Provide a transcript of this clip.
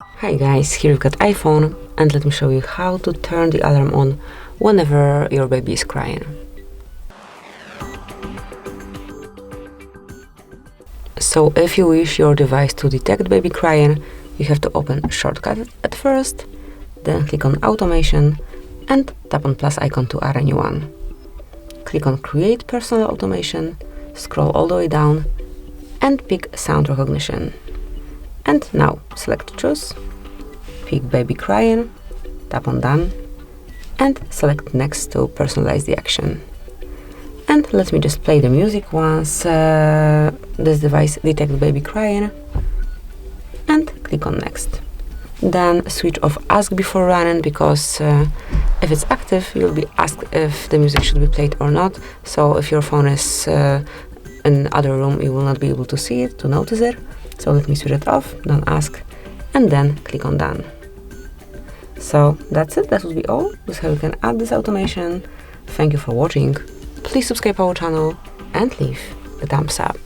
Hi guys, here we've got iPhone, and let me show you how to turn the alarm on whenever your baby is crying. So if you wish your device to detect baby crying, you have to open Shortcut at first, then click on Automation and tap on plus icon to add a new one. Click on Create Personal Automation, scroll all the way down and pick Sound Recognition. And now select Choose, pick Baby Crying, tap on Done, and select Next to personalize the action. And let me just play the music once this device detects baby crying, and click on Next. Then switch off Ask Before Running, because if it's active, you'll be asked if the music should be played or not. So if your phone is in other room, you will not be able to see it, to notice it. So let me switch it off, don't ask, and then click on Done. So that's it, that will be all. This is how you can add this automation. Thank you for watching. Please subscribe our channel and leave a thumbs up.